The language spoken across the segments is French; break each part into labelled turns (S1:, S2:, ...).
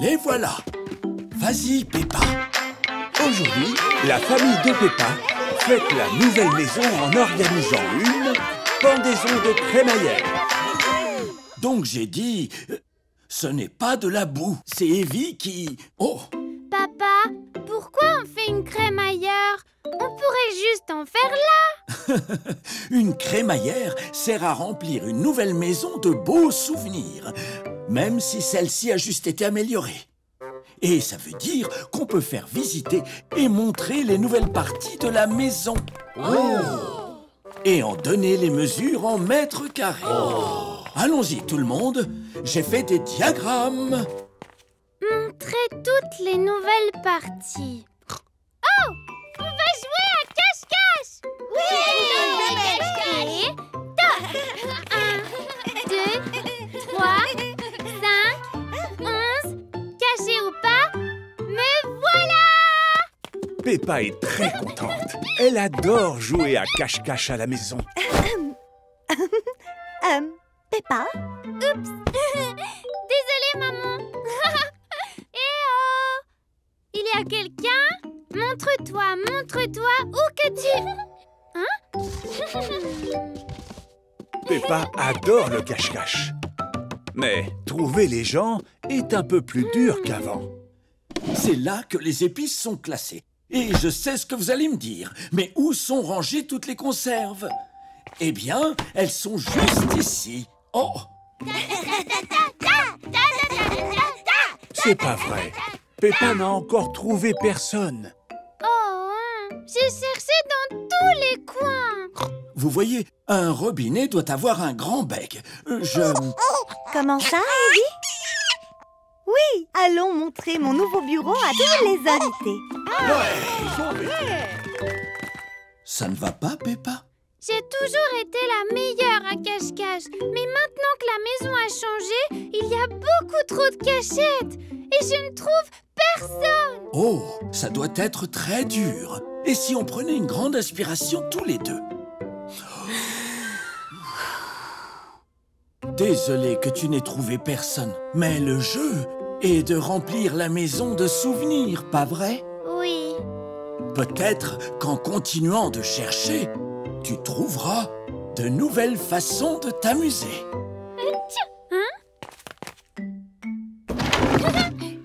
S1: Les voilà. Vas-y, Peppa.
S2: Aujourd'hui, la famille de Peppa fête la nouvelle maison en organisant une pendaison de crémaillère.
S1: Donc j'ai dit... ce n'est pas de la boue, c'est Evie qui... Oh!
S3: Papa, pourquoi on fait une crémaillère? On pourrait juste en faire là.
S1: Une crémaillère sert à remplir une nouvelle maison de beaux souvenirs, même si celle-ci a juste été améliorée. Et ça veut dire qu'on peut faire visiter et montrer les nouvelles parties de la maison. Oh! Et en donner les mesures en mètres carrés. Oh! Allons-y tout le monde, j'ai fait des diagrammes.
S3: Montrer toutes les nouvelles parties. Oh! On va jouer à cache-cache! Oui! Et top! 1, 2, 3, 5, 11. Caché ou pas, me voilà!
S2: Peppa est très contente. Elle adore jouer à cache-cache à la maison.
S4: Peppa?
S3: Oups! Désolée, maman. Eh oh! Il y a quelqu'un? Montre-toi, où que tu... Hein?
S2: Peppa adore le cache-cache. Mais trouver les gens est un peu plus dur qu'avant.
S1: C'est là que les épices sont classées. Et je sais ce que vous allez me dire. Mais où sont rangées toutes les conserves? Eh bien, elles sont juste ici. Oh!
S2: C'est pas vrai. Peppa n'a encore trouvé personne.
S3: Oh, j'ai cherché dans tous les coins.
S1: Vous voyez, un robinet doit avoir un grand bec.
S4: Comment ça, Evie? Oui, allons montrer mon nouveau bureau à tous les invités.
S1: Ça ne va pas, Peppa?
S3: J'ai toujours été la meilleure à cache-cache. Mais maintenant que la maison a changé, il y a beaucoup trop de cachettes. Et je ne trouve personne.
S1: Oh, ça doit être très dur. Et si on prenait une grande inspiration tous les deux? Désolé que tu n'aies trouvé personne. Mais le jeu est de remplir la maison de souvenirs, pas vrai?
S3: Oui.
S1: Peut-être qu'en continuant de chercher, tu trouveras de nouvelles façons de t'amuser.
S3: Hein?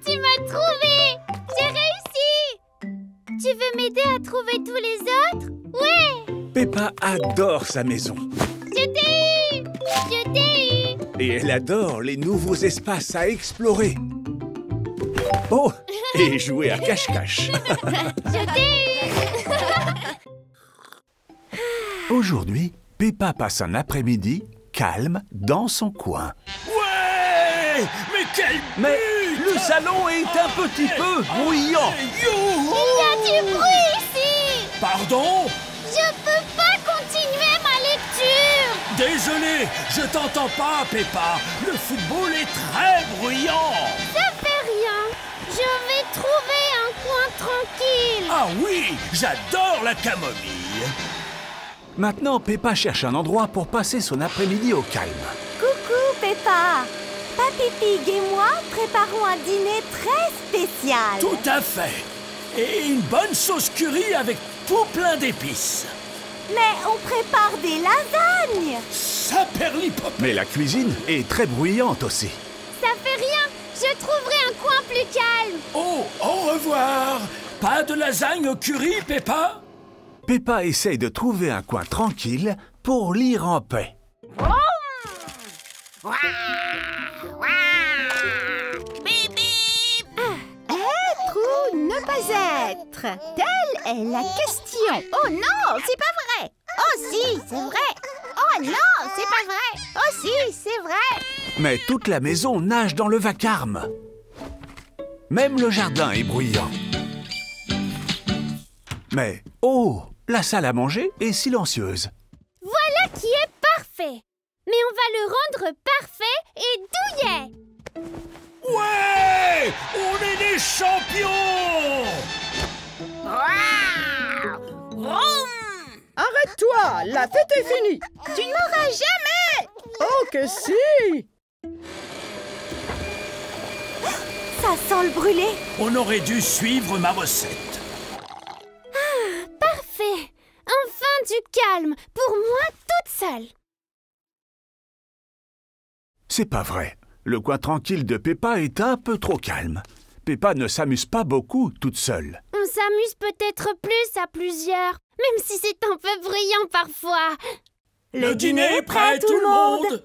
S3: Tu m'as trouvé! J'ai réussi! Tu veux m'aider à trouver tous les autres? Ouais!
S2: Peppa adore sa maison.
S3: Je t'ai eu! Je t'ai eu!
S2: Et elle adore les nouveaux espaces à explorer. Oh, et jouer à cache-cache.
S3: Je t'ai eu!
S2: Aujourd'hui, Peppa passe un après-midi calme dans son coin.
S1: Ouais! Mais quel but!
S2: Mais le salon est un petit peu bruyant.
S3: Il y a du bruit ici!
S1: Pardon?
S3: Je peux pas continuer ma lecture!
S1: Désolé, je t'entends pas, Peppa. Le football est très bruyant.
S3: Ça fait rien. Je vais trouver un coin tranquille.
S1: Ah oui, j'adore la camomille.
S2: Maintenant, Peppa cherche un endroit pour passer son après-midi au calme.
S4: Coucou, Peppa. Papy Pig et moi préparons un dîner très spécial.
S1: Tout à fait. Et une bonne sauce curry avec tout plein d'épices.
S4: Mais on prépare des lasagnes.
S1: Ça perlipope.
S2: Mais la cuisine est très bruyante aussi.
S3: Ça fait rien. Je trouverai un coin plus calme.
S1: Oh, au revoir. Pas de lasagne au curry, Peppa?
S2: Peppa essaye de trouver un coin tranquille pour lire en paix.
S5: Être ou ne pas être? Telle est la question. Oh non, c'est pas vrai. Oh si, c'est vrai. Oh non, c'est pas vrai. Oh si, c'est vrai.
S2: Mais toute la maison nage dans le vacarme. Même le jardin est bruyant. Mais, oh, la salle à manger est silencieuse.
S3: Voilà qui est parfait. Mais on va le rendre parfait et douillet.
S1: Ouais! On est des champions!
S5: Arrête-toi, la fête est finie. Tu ne m'auras jamais. Oh que si.
S4: Ça sans le brûler.
S1: On aurait dû suivre ma recette.
S3: Parfait. Enfin du calme, pour moi toute seule.
S2: C'est pas vrai. Le coin tranquille de Peppa est un peu trop calme. Peppa ne s'amuse pas beaucoup toute seule.
S3: On s'amuse peut-être plus à plusieurs, même si c'est un peu bruyant parfois.
S1: Le dîner est prêt, tout le monde.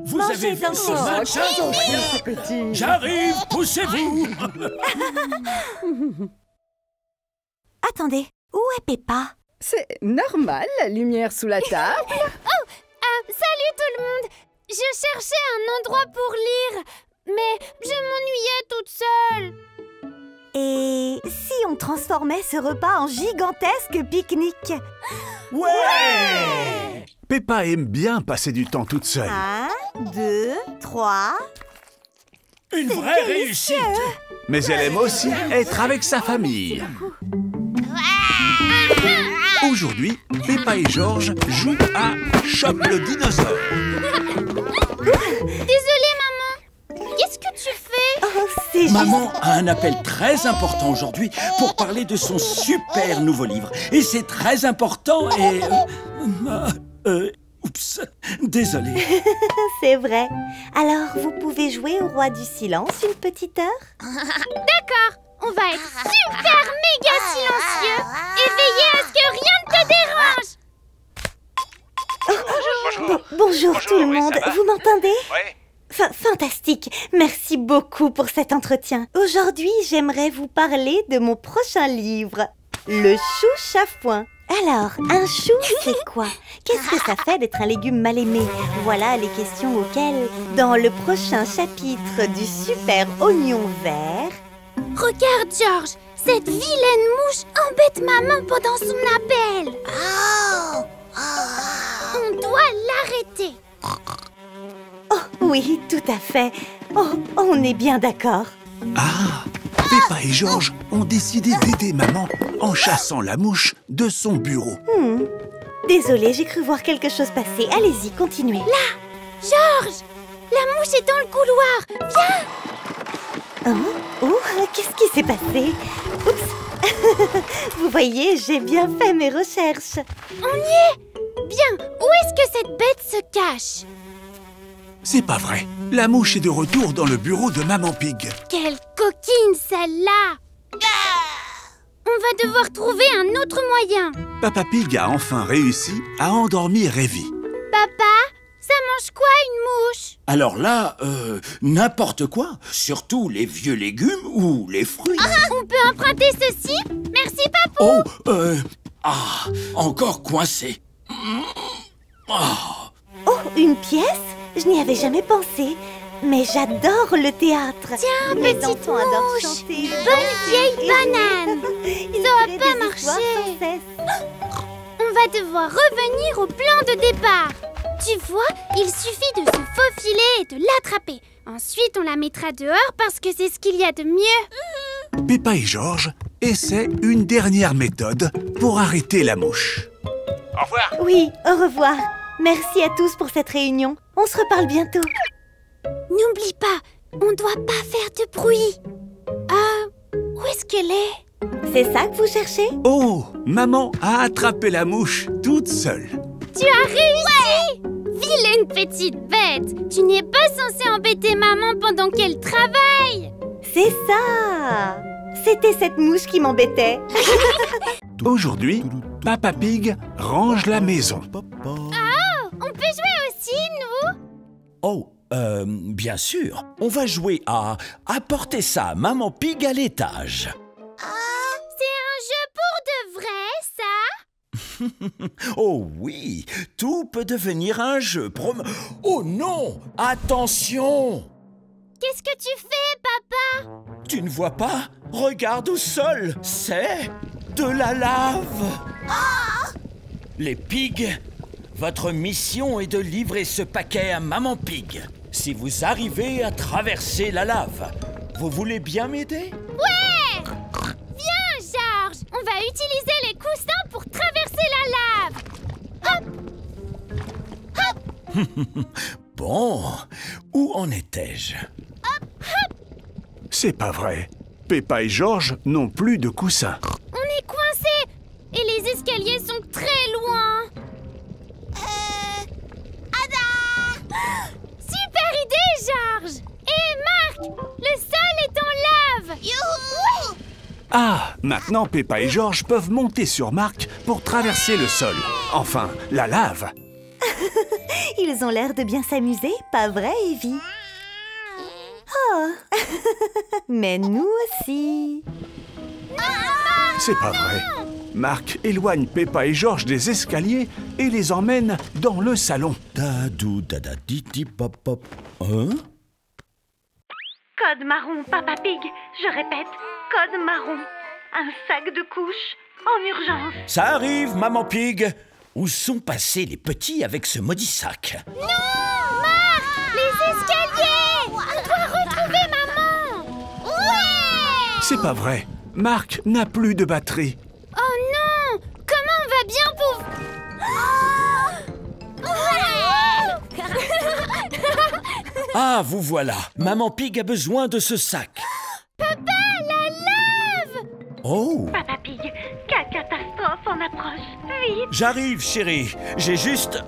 S1: Vous avez vu ce match? J'arrive, poussez-vous.
S4: Attendez, où est Peppa?
S5: C'est normal, la lumière sous la table.
S3: Salut tout le monde. Je cherchais un endroit pour lire, mais je m'ennuyais toute seule.
S4: Et si on transformait ce repas en gigantesque pique-nique?
S1: Ouais!
S2: Peppa aime bien passer du temps toute seule.
S4: 1, 2, 3...
S1: Une vraie réussite.
S2: Mais elle aime aussi être avec sa famille. Aujourd'hui, Peppa et George jouent à Chope le dinosaure.
S3: Désolée maman. Qu'est-ce que tu fais?
S4: Oh, c'est juste...
S1: Maman a un appel très important aujourd'hui pour parler de son super nouveau livre. Et c'est très important et... oups, désolé.
S4: C'est vrai. Alors, vous pouvez jouer au roi du silence une petite heure?
S3: D'accord, on va être super méga silencieux et veiller à ce que rien ne te dérange.
S4: Bonjour tout le monde,
S6: ça va?
S4: vous m'entendez?
S6: Ouais.
S4: Fantastique, merci beaucoup pour cet entretien. Aujourd'hui, j'aimerais vous parler de mon prochain livre, Le chou chafouin. Alors, un chou, c'est quoi? Qu'est-ce que ça fait d'être un légume mal aimé? Voilà les questions auxquelles, dans le prochain chapitre du super oignon vert...
S3: Regarde George, cette vilaine mouche embête maman pendant son appel. On doit l'arrêter.
S4: Oh, oui, tout à fait. Oh, on est bien d'accord.
S2: Ah! Peppa et George ont décidé d'aider maman en chassant la mouche de son bureau.
S4: Désolée, j'ai cru voir quelque chose passer. Allez-y, continuez.
S3: George, la mouche est dans le couloir. Viens.
S4: Oh, qu'est-ce qui s'est passé? Oups. Vous voyez, j'ai bien fait mes recherches.
S3: On y est. Bien, où est-ce que cette bête se cache?
S2: C'est pas vrai. La mouche est de retour dans le bureau de Maman Pig.
S3: Quelle coquine celle-là. On va devoir trouver un autre moyen.
S2: Papa Pig a enfin réussi à endormir Evie.
S3: Papa, ça mange quoi une mouche?
S1: Alors là, n'importe quoi. Surtout les vieux légumes ou les fruits.
S3: On peut emprunter ceci? Merci Papou.
S1: Encore coincé.
S4: Oh, une pièce? Je n'y avais jamais pensé. Mais j'adore le théâtre.
S3: Tiens,
S4: Les
S3: petite
S4: enfants adorent
S3: mouche.
S4: chanter.
S3: Bonne vieille banane.
S4: Ils
S3: Ça va
S4: écrivent
S3: pas
S4: des histoires
S3: marcher.
S4: sans cesse.
S3: On va devoir revenir au plan de départ. Tu vois, il suffit de se faufiler et de l'attraper. Ensuite, on la mettra dehors parce que c'est ce qu'il y a de mieux.
S2: Peppa et George essaient une dernière méthode pour arrêter la mouche.
S6: Au revoir.
S4: Oui, au revoir. Merci à tous pour cette réunion. On se reparle bientôt.
S3: N'oublie pas, on doit pas faire de bruit. Où est-ce qu'elle est?
S4: C'est ça que vous cherchez?
S2: Oh, maman a attrapé la mouche toute seule.
S3: Tu as réussi! Vilaine petite bête! Tu n'es pas censée embêter maman pendant qu'elle travaille!
S4: C'est ça! C'était cette mouche qui m'embêtait.
S2: Aujourd'hui, Papa Pig range la maison.
S3: On peut jouer aussi, nous?
S1: Oh, bien sûr. On va jouer à apporter ça à Maman Pig à l'étage.
S3: C'est un jeu pour de vrai, ça?
S1: Oh oui, tout peut devenir un jeu. Oh non, attention!
S3: Qu'est-ce que tu fais, papa?
S1: Tu ne vois pas? Regarde au sol, c'est de la lave. Les pigs, votre mission est de livrer ce paquet à Maman Pig. Si vous arrivez à traverser la lave, vous voulez bien m'aider?
S3: Ouais! Viens, George! On va utiliser les coussins pour traverser la lave! Hop!
S1: Bon, Où en étais-je?
S2: C'est pas vrai. Peppa et Georges n'ont plus de coussins.
S3: On est coincés et les escaliers sont très loin. Super idée, Georges! Et Marc, le sol est en lave! Youhou!
S2: Ah, maintenant Peppa et Georges peuvent monter sur Marc pour traverser le sol. Enfin, la lave.
S4: Ils ont l'air de bien s'amuser, pas vrai, Evie? Oh. Mais nous aussi.
S2: C'est pas vrai. Marc éloigne Peppa et Georges des escaliers et les emmène dans le salon.
S1: Dadou dada diti pop pop. Hein?
S4: Code marron, Papa Pig. Je répète, code marron. Un sac de couches en urgence.
S1: Ça arrive, Maman Pig. Où sont passés les petits avec ce maudit sac?
S3: Non, Marc! Les escaliers! On doit retrouver maman! Ouais!
S2: C'est pas vrai. Marc n'a plus de batterie.
S3: Oh non! Comment on va bien pour...
S1: Ah, vous voilà. Maman Pig a besoin de ce sac.
S3: Papa, la lave!
S1: Oh!
S4: Papa Pig, quelle catastrophe en approche. Vite.
S1: J'arrive, chérie. J'ai juste...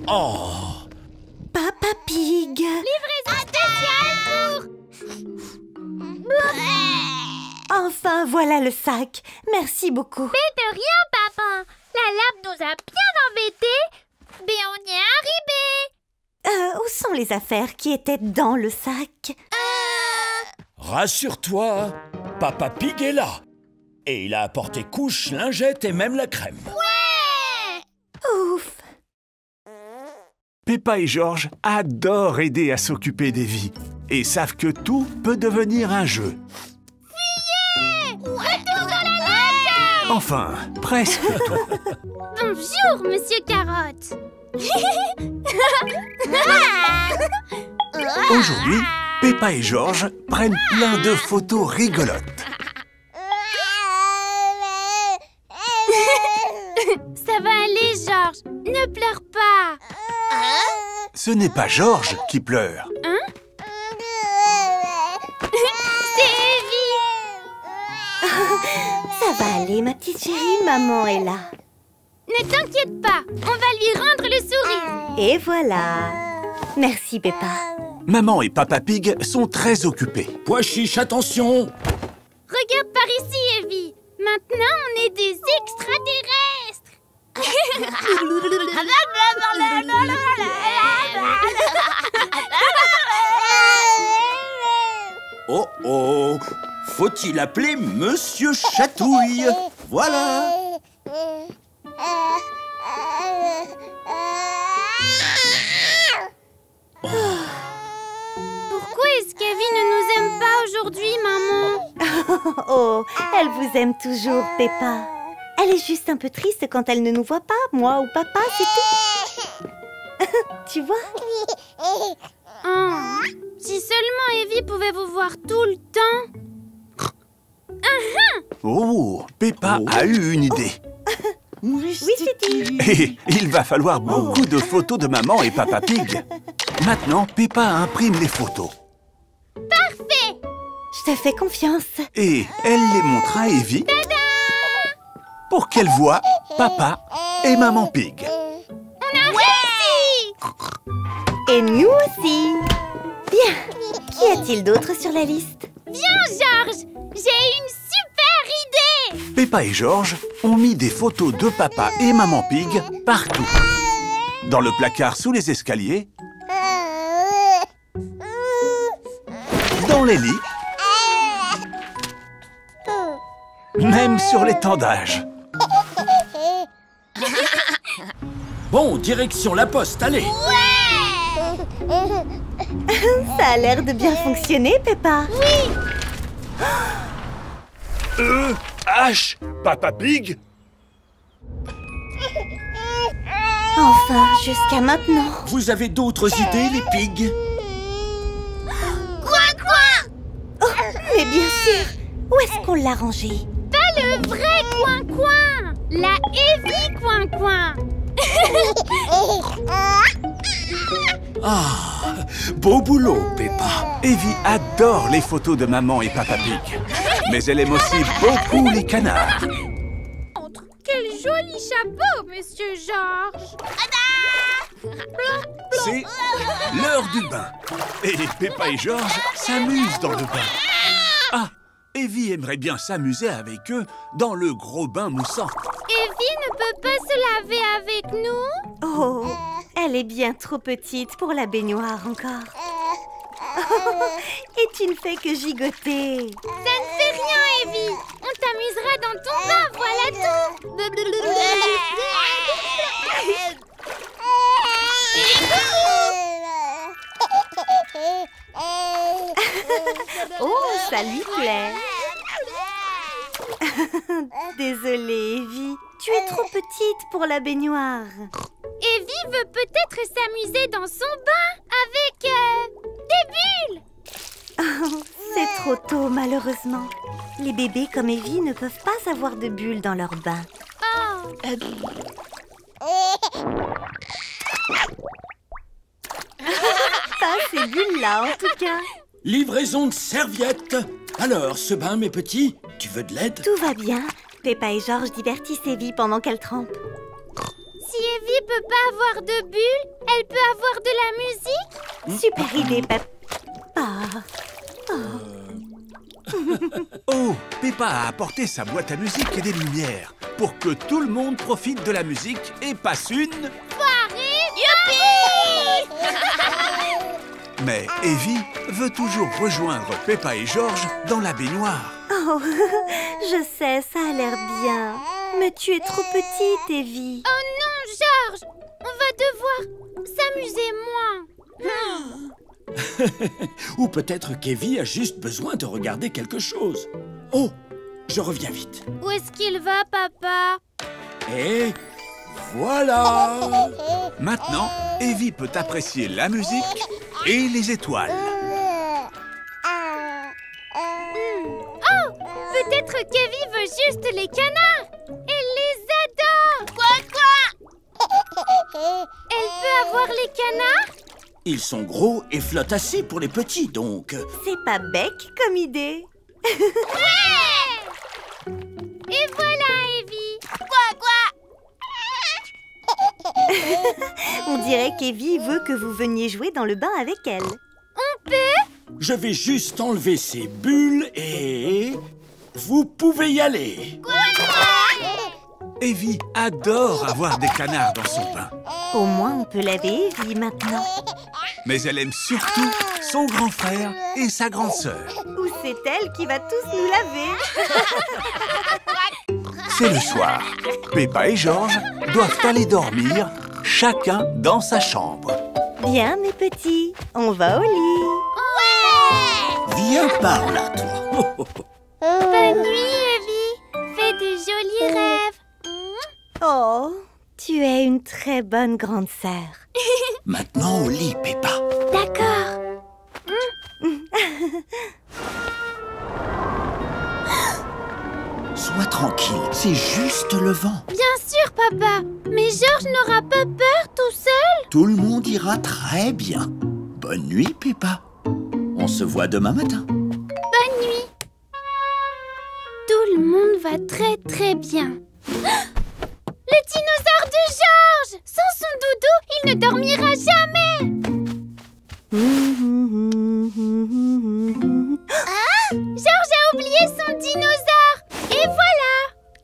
S1: Oh!
S4: Papa Pig.
S3: Livraison spéciale pour...
S4: Enfin, voilà le sac. Merci beaucoup.
S3: Mais de rien, papa. La lave nous a bien embêtés, mais on y est arrivé.
S4: Où sont les affaires qui étaient dans le sac?
S1: Rassure-toi, Papa Pig est là. Et il a apporté couches, lingettes et même la crème.
S3: Ouais!
S4: Ouf.
S2: Peppa et Georges adorent aider à s'occuper d'Evie et savent que tout peut devenir un jeu.
S3: Retour dans la lave!
S2: Enfin, presque tout.
S3: Bonjour, Monsieur Carotte.
S2: Aujourd'hui, Peppa et Georges prennent plein de photos rigolotes.
S3: Ça va aller, Georges. Ne pleure pas.
S2: Ce n'est pas Georges qui pleure.
S3: C'est Evie.
S4: Ça va aller, ma petite chérie. Maman est là.
S3: Ne t'inquiète pas. On va lui rendre le sourire.
S4: Et voilà. Merci, Peppa.
S2: Maman et Papa Pig sont très occupés.
S1: Pois chiche, attention!
S3: Regarde par ici, Evie. Maintenant, on est des extraterrestres.
S1: Oh oh! Faut-il appeler Monsieur Chatouille? Voilà!
S3: Pourquoi est-ce qu'Evie ne nous aime pas aujourd'hui, maman?
S4: Oh, elle vous aime toujours, Peppa. Elle est juste un peu triste quand elle ne nous voit pas, moi ou papa, c'est tout. Tu vois?
S3: Oh, si seulement Evie pouvait vous voir tout le temps.
S2: Oh, Peppa a eu une idée.
S4: Oui, Titi.
S2: Et il va falloir beaucoup de photos de maman et Papa Pig. Maintenant, Peppa imprime les photos.
S3: Parfait!
S4: Je te fais confiance.
S2: Et elle les montre à Evie pour qu'elle voie Papa et Maman Pig.
S3: On a réussi!
S4: Et nous aussi. Bien. Qu'y a-t-il d'autre sur la liste?
S3: Viens, Georges! J'ai une super idée!
S2: Peppa et Georges ont mis des photos de Papa et Maman Pig partout. Dans le placard sous les escaliers, dans les lits, même sur l'étendage.
S1: Bon, direction la poste, allez!
S4: Ça a l'air de bien fonctionner, Peppa.
S3: Oui!
S2: H, Papa Pig.
S4: Enfin, jusqu'à maintenant.
S1: Vous avez d'autres idées, les pigs?
S3: Quoi?
S4: Oh, mais bien sûr. Où est-ce qu'on l'a rangé?
S3: Pas le vrai coin-coin! La Evie coin-coin!
S1: Ah, beau boulot, Peppa.
S2: Evie adore les photos de maman et Papa Pig. Mais elle aime aussi beaucoup les canards.
S3: Quel joli chapeau, Monsieur Georges.
S2: C'est l'heure du bain. Et Peppa et Georges s'amusent dans le bain. Ah, Evie aimerait bien s'amuser avec eux dans le gros bain moussant.
S3: Evie ne peut pas se laver avec nous?
S4: Oh, elle est bien trop petite pour la baignoire encore. Et tu ne fais que gigoter.
S3: Ça ne fait rien, Evie. On t'amusera dans ton bain, voilà tout.
S4: Oh, ça lui plaît. Désolée, Evie. Tu es trop petite pour la baignoire.
S3: Evie veut peut-être s'amuser dans son bain avec des bulles.
S4: Oh, c'est trop tôt, malheureusement. Les bébés comme Evie ne peuvent pas avoir de bulles dans leur bain.
S3: Oh.
S4: Pas ces bulles-là, en tout cas.
S1: Livraison de serviettes. Alors, ce bain, mes petits, tu veux de l'aide?
S4: Tout va bien. Peppa et Georges divertissent Evie pendant qu'elle trempe.
S3: Si Evie peut pas avoir de bulles, elle peut avoir de la musique?
S4: Super idée, Peppa.
S2: Oh, Peppa a apporté sa boîte à musique et des lumières pour que tout le monde profite de la musique et passe une...
S3: Soirée! Youpi!
S2: Mais Evie veut toujours rejoindre Peppa et Georges dans la baignoire.
S4: Oh, je sais, ça a l'air bien. Mais tu es trop petite, Evie.
S3: Oh non, Georges! On va devoir s'amuser moins.
S1: Ou peut-être qu'Evie a juste besoin de regarder quelque chose. Oh, je reviens vite.
S3: Où est-ce qu'il va, papa?
S1: Et voilà!
S2: Maintenant, Evie peut apprécier la musique et les étoiles.
S3: Oh! Peut-être qu'Evie veut juste les canards! Elle les adore! Quoi? Elle peut avoir les canards?
S1: Ils sont gros et flottent assez pour les petits, donc...
S4: C'est pas bec comme idée.
S3: Ouais! Et voilà, Evie!
S4: On dirait qu'Evie veut que vous veniez jouer dans le bain avec elle.
S3: On peut?
S1: Je vais juste enlever ces bulles et... Vous pouvez y aller.
S2: Evie adore avoir des canards dans son bain.
S4: Au moins, on peut laver Evie maintenant.
S2: Mais elle aime surtout son grand frère et sa grande sœur.
S4: Ou c'est elle qui va tous nous laver.
S2: C'est le soir. Peppa et Georges doivent aller dormir, chacun dans sa chambre.
S4: Bien, mes petits, on va au lit.
S1: Viens par là, toi.
S3: Bonne nuit, Evie! Fais de jolis rêves!
S4: Oh, tu es une très bonne grande sœur.
S1: Maintenant au lit, Peppa.
S3: D'accord.
S1: Sois tranquille, c'est juste le vent.
S3: Bien sûr, papa. Mais Georges n'aura pas peur tout seul?
S1: Tout le monde ira très bien. Bonne nuit, Peppa. On se voit demain matin.
S3: Bonne nuit. Tout le monde va très très bien. Le dinosaure de Georges! Sans son doudou, il ne dormira jamais! Georges a oublié son dinosaure! Et voilà!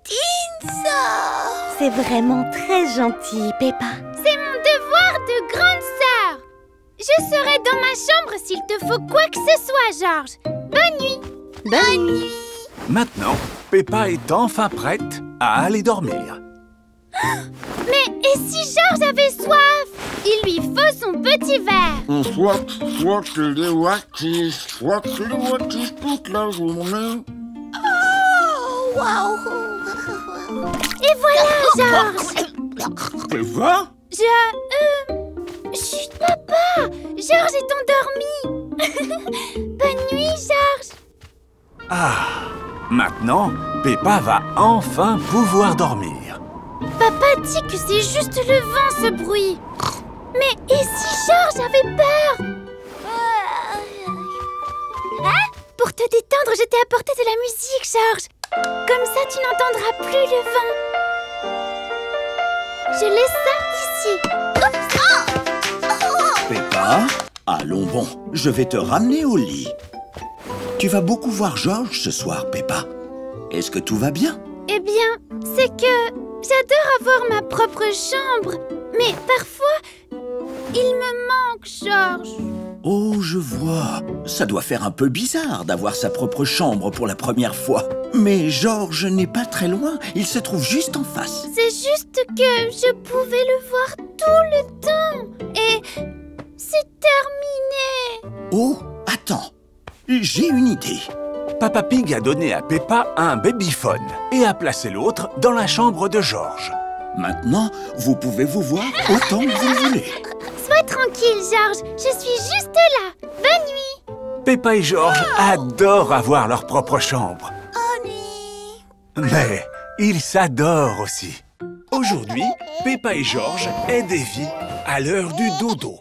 S3: Dinosaure!
S4: C'est vraiment très gentil, Peppa.
S3: C'est mon devoir de grande sœur! Je serai dans ma chambre s'il te faut quoi que ce soit, Georges! Bonne nuit!
S4: Bonne nuit.
S2: Maintenant, Peppa est enfin prête à aller dormir.
S3: Mais et si Georges avait soif? Il lui faut son petit verre!
S6: Soit les wattis toute la journée.
S3: Et voilà, Georges!
S1: Peppa?
S3: Chut, papa! Georges est endormi! Bonne nuit, Georges!
S2: Ah, maintenant, Peppa va enfin pouvoir dormir.
S3: Papa dit que c'est juste le vent, ce bruit. Mais et si Georges avait peur? Hein? Pour te détendre, je t'ai apporté de la musique, Georges. Comme ça, tu n'entendras plus le vent. Je laisse ça ici.
S1: Peppa, allons bon, je vais te ramener au lit. Tu vas beaucoup voir Georges ce soir, Peppa. Est-ce que tout va bien?
S3: Eh bien, c'est que j'adore avoir ma propre chambre. Mais parfois, il me manque, Georges.
S1: Oh, je vois. Ça doit faire un peu bizarre d'avoir sa propre chambre pour la première fois. Mais Georges n'est pas très loin. Il se trouve juste en face.
S3: C'est juste que je pouvais le voir tout le temps. Et c'est terminé.
S1: Oh, attends. J'ai une idée.
S2: Papa Pig a donné à Peppa un babyphone et a placé l'autre dans la chambre de Georges.
S1: Maintenant, vous pouvez vous voir autant que vous voulez.
S3: Sois tranquille, Georges. Je suis juste là. Bonne nuit.
S2: Peppa et Georges adorent avoir leur propre chambre. Mais ils s'adorent aussi. Aujourd'hui, Peppa et Georges aident Evie à l'heure du dodo.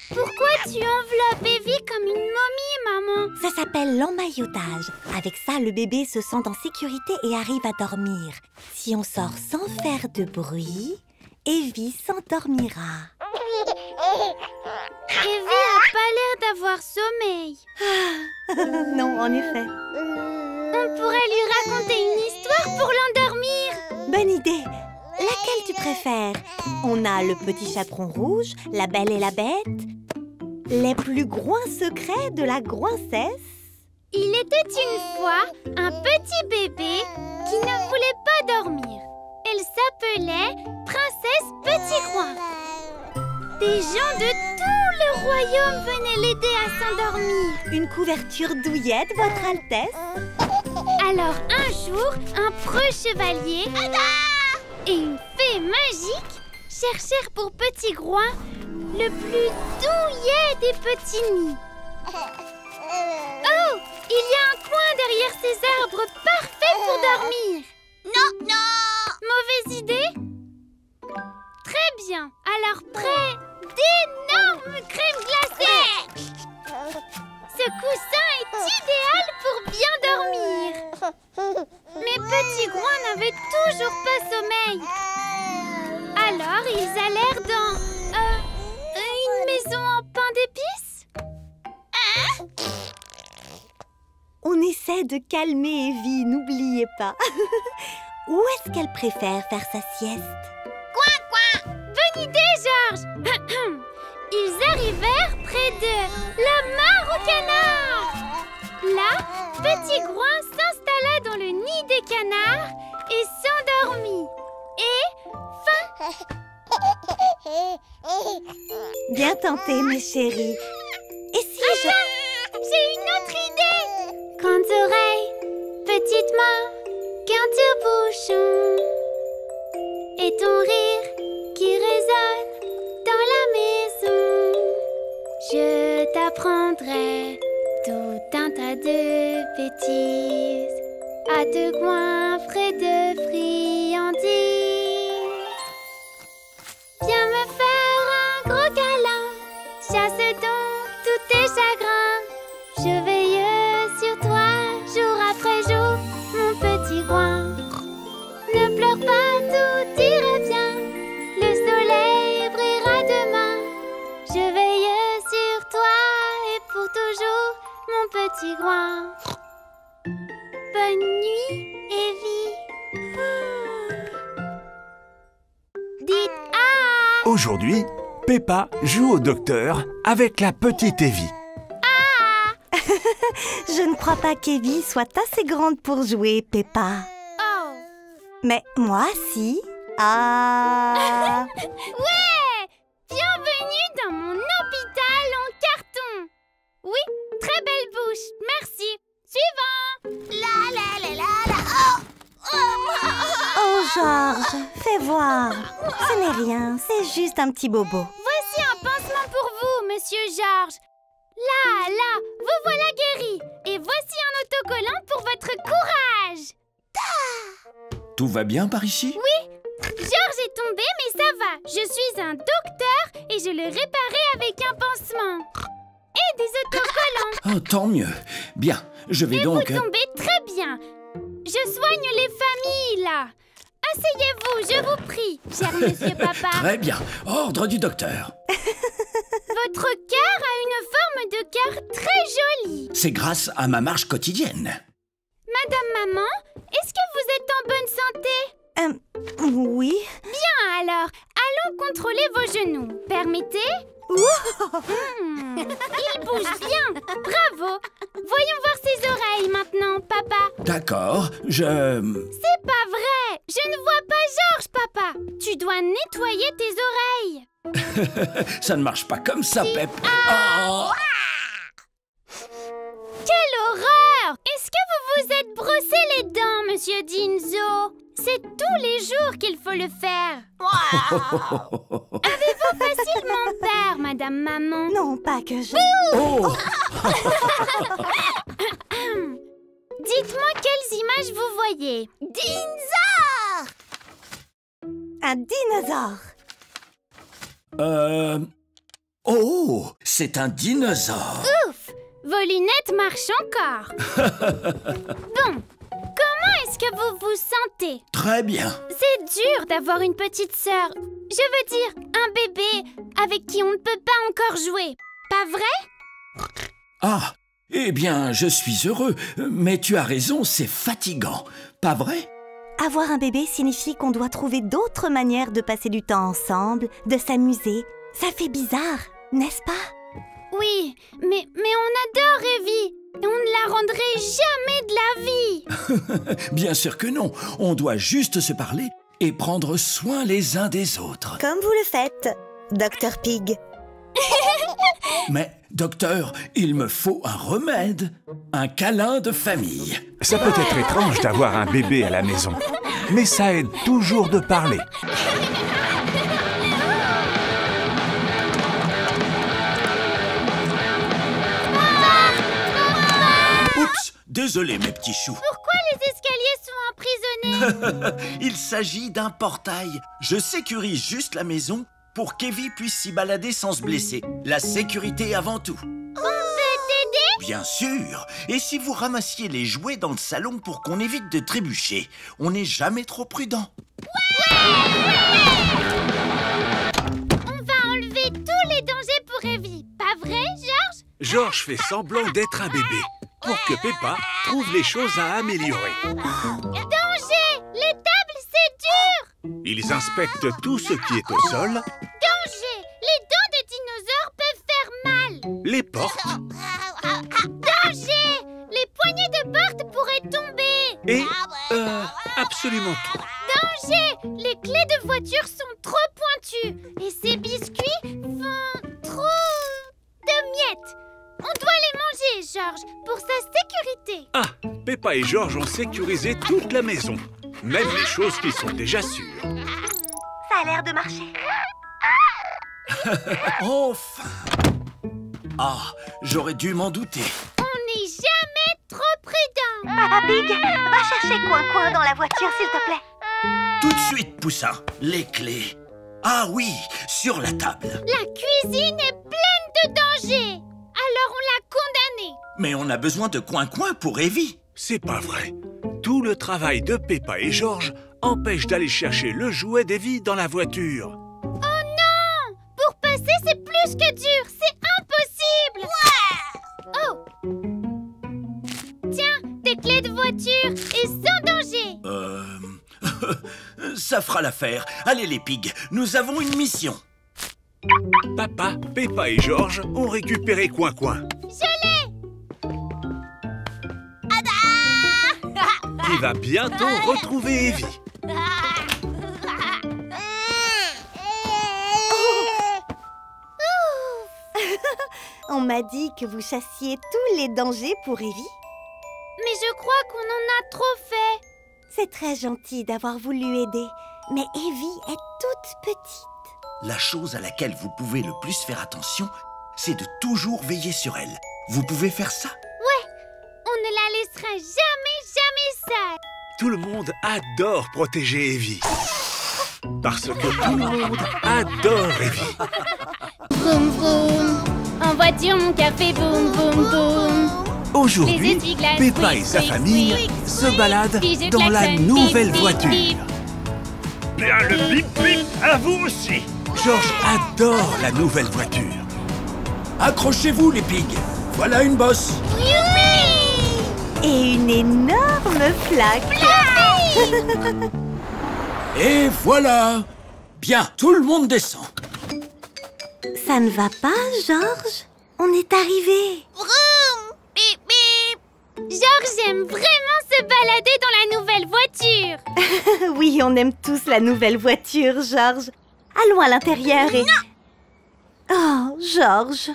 S3: Pourquoi tu enveloppes Evie comme une momie, maman?
S4: Ça s'appelle l'emmaillotage. Avec ça, le bébé se sent en sécurité et arrive à dormir. Si on sort sans faire de bruit, Evie s'endormira.
S3: Evie a pas l'air d'avoir sommeil.
S4: Non, en effet.
S3: On pourrait lui raconter une histoire pour l'endormir.
S4: Bonne idée. Laquelle tu préfères? On a le petit chaperon rouge, la belle et la bête, les plus groins secrets de la groincesse.
S3: Il était une fois un petit bébé qui ne voulait pas dormir. Elle s'appelait Princesse Petit Groin. Des gens de tout le royaume venaient l'aider à s'endormir.
S4: Une couverture douillette, votre Altesse?
S3: Alors un jour, un preux chevalier et une fée magique cherchèrent pour Petit Groin le plus douillet des petits nids. Oh, il y a un coin derrière ces arbres parfait pour dormir. Non, non. Mauvaise idée? Très bien. Alors près d'énormes crèmes glacées. Ce coussin est idéal pour bien dormir. Mais Petit Groin n'avait toujours pas sommeil. Alors ils allèrent dans une maison en pain d'épices.
S4: On essaie de calmer Evie, n'oubliez pas. Où est-ce qu'elle préfère faire sa sieste?
S3: Bonne idée, Georges. Ils arrivèrent près de la mare au canard. Là, Petit Groin s'installa dans le nid des canards et s'endormit. Et fin.
S4: Bien tenté, mes chéris. Et si
S3: J'ai une autre idée. Grandes oreilles, petites mains, qu'un tire-bouchon. Et ton rire qui résonne dans la maison. Je t'apprendrai tout un tas de bêtises à te goinfrer de friandises. Viens me faire un gros câlin, chasse donc tous tes chagrins. Je veille sur toi jour après jour, mon petit groin. Ne pleure pas, tout ira bien, le soleil brillera demain. Je veille sur toi et pour toujours, mon petit groin. Bonne nuit, Evie. Dites ah.
S2: Aujourd'hui, Peppa joue au docteur avec la petite Evie.
S4: Je ne crois pas qu'Evie soit assez grande pour jouer, Peppa.
S3: Oh.
S4: Mais moi, si. Ah.
S3: Ouais! Bienvenue dans mon hôpital en carton. Oui, très belle bouche, merci. Suivant. La la la la la.
S4: Oh, Georges, fais voir. Ce n'est rien, c'est juste un petit bobo.
S3: Voici un pansement pour vous, monsieur Georges. Là, vous voilà guéri. Et voici un autocollant pour votre courage.
S1: Tout va bien par ici?
S3: Oui, Georges est tombé, mais ça va. Je suis un docteur et et je l'ai réparé avec un pansement. Et des autocollants.
S1: Oh, tant mieux. Bien, je vais donc...
S3: Vous tombez très bien. Je soigne les familles, là. Asseyez-vous, je vous prie, cher monsieur papa.
S1: Très bien. Ordre du docteur.
S3: Votre cœur a une forme de cœur très jolie.
S1: C'est grâce à ma marche quotidienne.
S3: Madame Maman, est-ce que vous êtes en bonne santé?
S4: Oui.
S3: Bien alors, allons contrôler vos genoux. Permettez? Il bouge bien. Bravo. Voyons voir ses oreilles maintenant, papa.
S1: D'accord,
S3: C'est pas vrai. Je ne vois pas Georges, papa. Tu dois nettoyer tes oreilles.
S1: Ça ne marche pas comme ça, Pep. Oh.
S3: Quelle horreur! Est-ce que vous vous êtes brossé les dents, monsieur Dinzo? C'est tous les jours qu'il faut le faire. Avez-vous facilement peur, madame maman?
S4: Non, pas que je...
S1: Oh.
S3: Dites-moi quelles images vous voyez. Dinzo!
S4: Un dinosaure.
S1: Oh, c'est un dinosaure.
S3: Ouf! Vos lunettes marchent encore. Bon, comment est-ce que vous vous sentez?
S1: Très bien.
S3: C'est dur d'avoir une petite sœur. Je veux dire, un bébé avec qui on ne peut pas encore jouer. Pas vrai?
S1: Ah, eh bien, je suis heureux. Mais tu as raison, c'est fatigant. Pas vrai?
S4: Avoir un bébé signifie qu'on doit trouver d'autres manières de passer du temps ensemble, de s'amuser. Ça fait bizarre, n'est-ce pas?
S3: Oui, mais on adore Evie. Et on ne la rendrait jamais de la vie.
S1: Bien sûr que non. On doit juste se parler et prendre soin les uns des autres.
S4: Comme vous le faites, Dr Pig.
S1: Mais, docteur, il me faut un remède. Un câlin de famille.
S2: Ça peut être étrange d'avoir un bébé à la maison, mais ça aide toujours de parler.
S1: Oups, désolé mes petits choux.
S3: Pourquoi les escaliers sont emprisonnés?
S1: Il s'agit d'un portail. Je sécurise juste la maison pour qu'Evie puisse s'y balader sans se blesser. La sécurité avant tout.
S3: On peut t'aider?
S1: Bien sûr. Et si vous ramassiez les jouets dans le salon pour qu'on évite de trébucher? On n'est jamais trop prudent.
S3: On va enlever tous les dangers pour Evie. Pas vrai, Georges?
S2: Georges fait semblant d'être un bébé pour que Peppa trouve les choses à améliorer.
S3: Danger! Les tables, c'est dur!
S2: Ils inspectent tout ce qui est au sol,
S3: Danger! Les dents des dinosaures peuvent faire mal!
S2: les portes
S3: Danger! Les poignées de porte pourraient tomber!
S2: et absolument tout.
S3: Danger! Les clés de voiture sont trop pointues et ces biscuits font trop de miettes. On doit les manger, Georges, pour sa sécurité.
S2: Ah, Peppa et Georges ont sécurisé toute la maison, même les choses qui sont déjà sûres.
S4: Ça a l'air de marcher.
S1: Enfin. Ah, j'aurais dû m'en douter.
S3: On n'est jamais trop prudent.
S4: Papa Pig, va chercher Coin-Coin dans la voiture, s'il te plaît.
S1: Tout de suite, Poussin. Les clés. Ah oui, sur la table.
S3: La cuisine est pleine de dangers. Alors on l'a condamné.
S1: Mais on a besoin de Coin-Coin pour Evie.
S2: C'est pas vrai. Tout le travail de Peppa et Georges empêche d'aller chercher le jouet d'Evie dans la voiture.
S3: Oh non! Pour passer, c'est plus que dur. C'est impossible. Oh! Tiens, tes clés de voiture et sans danger.
S1: Ça fera l'affaire. Allez les pigs, nous avons une mission.
S2: Papa, Peppa et Georges ont récupéré Coin-Coin.
S3: Je l'ai!
S2: Qui va bientôt retrouver Evie.
S4: On m'a dit que vous chassiez tous les dangers pour Evie.
S3: Mais je crois qu'on en a trop fait.
S4: C'est très gentil d'avoir voulu aider, mais Evie est toute petite.
S1: La chose à laquelle vous pouvez le plus faire attention, c'est de toujours veiller sur elle. Vous pouvez faire ça?
S3: Ouais, on ne la laissera jamais seule.
S2: Tout le monde adore protéger Evie. Parce que tout le monde adore Evie.
S3: Vroom vroom. En voiture, mon cœur fait boum boum boum.
S2: Aujourd'hui,
S3: Les essuie-glaces,
S2: Peppa et
S3: squeak,
S2: sa
S3: squeak,
S2: famille
S3: squeak.
S2: se baladent
S3: Puis je
S2: dans la
S3: klaxonne,
S2: nouvelle
S3: bip, bip,
S2: voiture.
S3: bip.
S7: Bien le bip bip à vous aussi.
S2: George adore la nouvelle voiture.
S1: Accrochez-vous, les pigs. Voilà une bosse.
S4: Et une énorme flaque.
S1: Et voilà. Bien, tout le monde descend.
S4: Ça ne va pas, George? On est arrivé.
S3: Vroom. Bip bip. Georges aime vraiment se balader dans la nouvelle voiture.
S4: Oui, on aime tous la nouvelle voiture, George. Allons à l'intérieur et... Oh, George.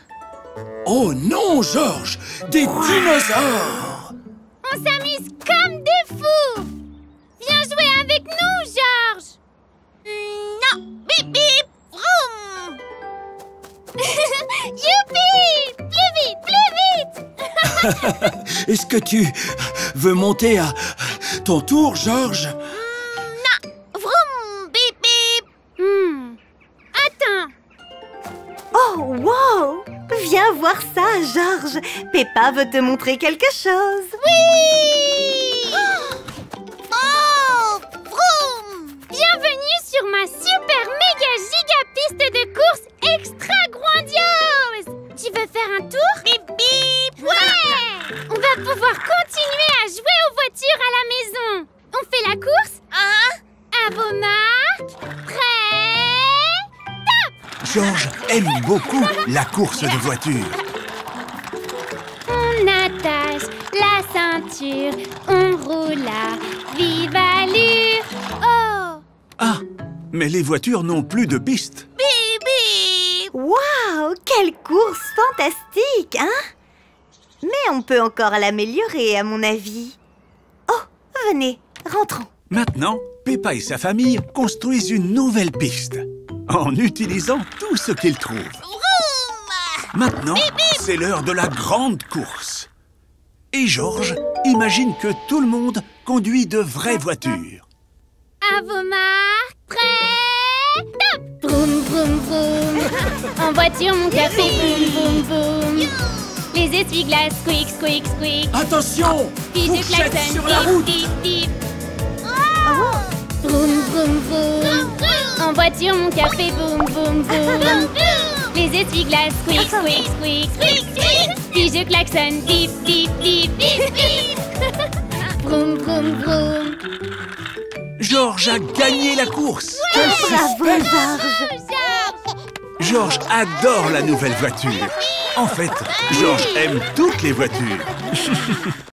S1: Oh non, George. Des dinosaures.
S3: On s'amuse comme des fous. Viens jouer avec nous, Georges. Non. Bip bip. Vroom. Youpi. Plus vite.
S1: Est-ce que tu veux monter à ton tour, George?
S3: Vroom. Bip bip. Attends.
S4: Oh, wow! Viens voir ça, George. Peppa veut te montrer quelque chose.
S3: Oui. Oh. Vroom. Bienvenue sur ma super méga giga piste de course extra grandiose. Tu veux faire un tour? Bip bip. Ouais. On va pouvoir continuer à jouer aux voitures à la maison. On fait la course? À vos marques. Prêts?
S2: George aime beaucoup la course de voiture.
S3: On attache la ceinture, on roule à vive allure. Oh!
S2: Ah, mais les voitures n'ont plus de piste.
S3: Bip bip!
S4: Wow! Quelle course fantastique, hein? Mais on peut encore l'améliorer, à mon avis. Oh, venez, rentrons.
S2: Maintenant, Peppa et sa famille construisent une nouvelle piste en utilisant tout ce qu'ils trouvent. Maintenant, c'est l'heure de la grande course. Et George imagine que tout le monde conduit de vraies voitures.
S3: À vos marques, prêts? Top! Vroom vroom vroom. En voiture, mon cœur fait boum boum boum. Les essuie-glaces, squeak squeak squeak.
S1: Attention!
S3: Puis je
S1: Fourchette
S3: klaxonne,
S1: sur la
S3: bip
S1: route!
S3: bip bip. Vroom vroom vroom. En voiture, mon cœur fait boum boum boum. Les essuie-glaces, squeak squeak squeak squeak. Puis je klaxonne, bip bip bip bip bip. Vroom vroom vroom.
S2: George a gagné la course.
S4: Bravo, George.
S2: George adore la nouvelle voiture. En fait, George aime toutes les voitures.